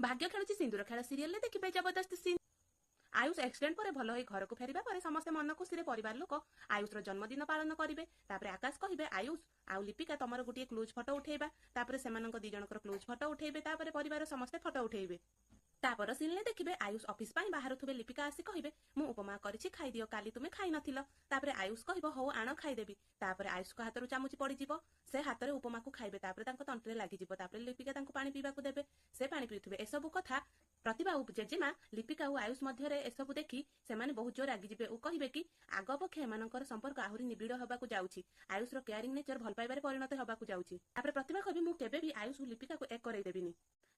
भाग्य खेलुची सिंदूर खेल सीरियल देखिए जबरदस्त सीन। आयुष एक्सीडेंट पर भल घर को फेरिबा पर समस्त मन खुशी परिवार लोक आयुष जन्मदिन पालन करेंगे। आकाश कहे आयुष आउ लिपिका तुम गोटे क्लोज फटो उठेबा से दी जनकर क्लोज फटो उठेबे परिवार समस्ते फटो उठेबे। तापर सीन देखिए आयुष ऑफिस बाहर थे लिपिका आसी कहे मु उपमा करिछि खाई दियो काली तुमे खाई नथिलो। तापर आयुष कहबो हौ आण खाईदेवी। तापर आयुष को हाथ चामुची पड़ीजिवो से हाथ में उपमा को खाइबे तंत्रे लगिजिवो। तापर लिपिका तांको पानी पीवाकू देबे से पानी पीउथिबे। एसबु कथा प्रतिभा और जेजेमा लिपिका और आयुष मध्य एसबु देखी से बहुत जोर रागिजिबे और कहिबे कि आग पक्षे एमानकर संपर्क आहुरी निबिड़ होबाकू जाउछि। आयुषर केयरिंग नेचर भल पाइबारे परिणत होबाकू जाउछि। तापर प्रतिभा कहबे मु केबे भी आयुष और लिपिका को एक करई देबिनी।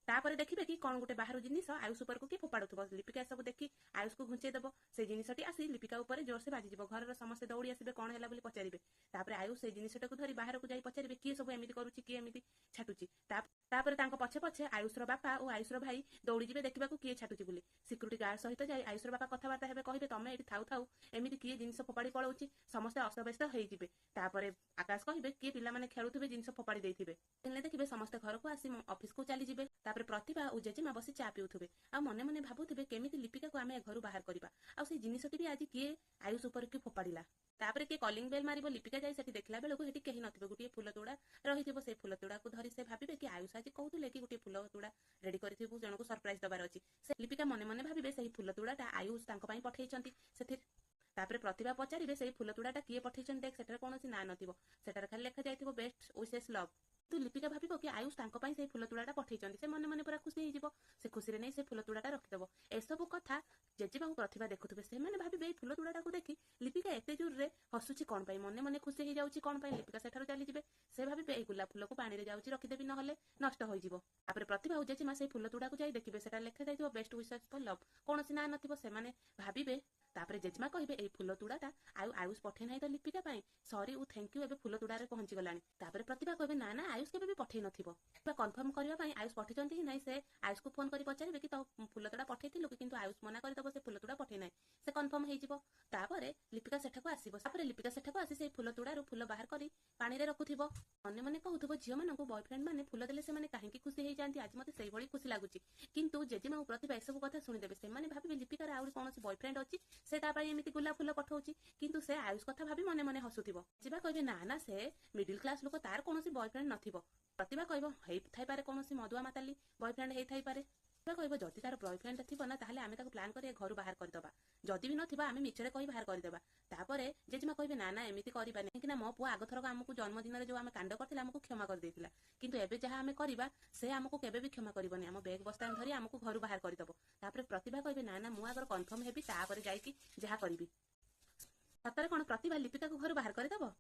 तापर देखिए कि कौन गोटे बाहर जिनिस आयुष उपर को किए फोपाड़ुव। लिपिका सब देखी आयुष को घुंचे देव से जिनटी आसी लिपिका उपर जोर से बाजिज। घर समस्त दौड़ी आसबे कौन है बोली पचारे। तापर आयुष से जिनटा धरी बाहर को जाई पचारे किए सब एमती करुच्ची किए एमती छाटुची। तापर पछे पछे आयुषर बापा और आयुषर भाई दौड़ी जिबे देखा किए छाटुची बोली। सिक्यूरीटी गार्ड सहित जाई आयुषर बापा कथबार्ता हेबे कहिबे तमे एठी थाउ थाउ एमती किए जिनिस फोपाड़ी पलाउची समस्त अस्तव्यस्त होइजिबे। तापर आकाश कहिबे किए पिला माने खेलुथिबे जिनिस फोपाड़ी देइथिबे। देखिबे समस्त घर को आसी ऑफिस को चली जिबे। तापर प्रतिभा और जेजेमा बसी चा पिउथिबे आ मने मने भाबुथिबे केमिति लिपिका को आमे घर बाहर करबा आ से जिनिसटी भी आज किए आयुष उपर के फोपाड़िला। तापर के कॉलिंग बेल मारिबो लिपिका जाई सेठी देखला बेलको हेठी केही नथिबे। गुटिए फूल तोड़ा रहिथिबो से फूल तोड़ा को धरी से भाबिबे कि आयुष आज कहउथिले कि गुटिए फूल तोड़ा रेडी करिथिबो जनको सरप्राइज दबार अछि। से लिपिका मने मने भाबिबे सेही फूल तोड़ाटा आयुष तांको पई पठेइचंती सेथिर। तापर प्रतिभा पचारिबे सेही फूल तोड़ाटा किए पठेइचंती देख सेठार कोनोसी ना नथिबो सेठार खाली लेखा जाइथिबो बेस्ट विशेष लव। तो लिपिका भाबिबो कि आयुष तांको पई से फूल तोड़ाटा पठेइचंती से मने मने पूरा खुशी हेजिबो। से खुशी रे नै से फूल तोड़ाटा रखिदेबो। एसबु कथा जेजेबा प्रतिभा देखुथिबे से माने भाबिबे फूल तोड़ाटा को देखि लिपिका एते जोर रे हसुची कोन पई मने मने खुशी हे जाउची कोन पई। लिपिका सेठारो चली जिबे से भाबिबे ए गुलाब फूल को पानी रे जाउची रखिदेबी नहले नष्ट होई जिवो। तापर प्रतिभा और जेजेमा से फूल तोड़ा को जाई देखिबे सेटा लेखा जाइथिबो बेस्ट विशेष फॉर लव कोनोसी ना नथिबो से माने भाबिबे। तापर जेजेमा कहिबे ए फूल तोड़ाटा आयुष पठे नाही तो लिपिका पई सॉरी उ थैंक यू एबे फूल तोड़ारे पहुंची गलानी। तापर प्रतिभा कहबे ना ना आयुष केबे भी पठे नथिबो कन्फर्म करबा पई आयुष पठिचंती कि नाही से आयुष को फोन करी पचारिबे कि तो फूल तोड़ा पठेइथिलु किंतु आयुष मना करि दबो से फूल तोड़ा पठे नाही से कन्फर्म हे जिवो। तापर लिपिका सेठाको आसीबो। तापर लिपिका सेठाको आसी से फूल तोड़ारो फूल बाहर करी पानी रे रखुथिबो। मने मने कहउथिबो झियो मानकु बॉयफ्रेंड माने फूल देले से माने काहेकि खुशी हे जानती आज मते सेही भली खुशी लागुची। किंतु जेजेमा और प्रतिभा एसबु कथा सुनि देबे से माने भाबिबे लिपिकार आउर कोनोसी बॉयफ्रेंड अछि से ता पई एमिति गुलाब फूल पठौची किंतु से आयुष कथा भाबी मने मने हसुथिबो। जेबा कहबे ना ना से मिडिल क्लास लोक तार कोनोसी बॉयफ्रेंड नथिबो। प्रतिभा कहबो हेइ थाई पारे कोनोसी मधुआ माताली बॉयफ्रेंड हेइ थाई पारे। कहबो जदि तार बॉयफ्रेंड थिबो ना ताहले आमे ताको प्लान करी घर बाहर कर दबा जदि भी नथिबा आमे मिछरे कहि बाहर कर देबा। तापरे जेजेमा कहबे ना ना एमिति करिबानी कि ना मो पुआ आगो थरक हमकु जन्मदिन रे जो आमे कांड करथिला हमकु क्षमा कर देथिला किंतु एबे जहा आमे करिबा से हमकु केबे भी क्षमा करिबनी हम बैग बस्ता धरी हमकु घर बाहर कर दबो। तापरे प्रतिभा कहबे ना ना मु आगर कन्फर्म हेबी तापरे जाई कि जहा करिबी। सतरे कोन प्रतिभा लिपिका को घर बाहर कर दबो।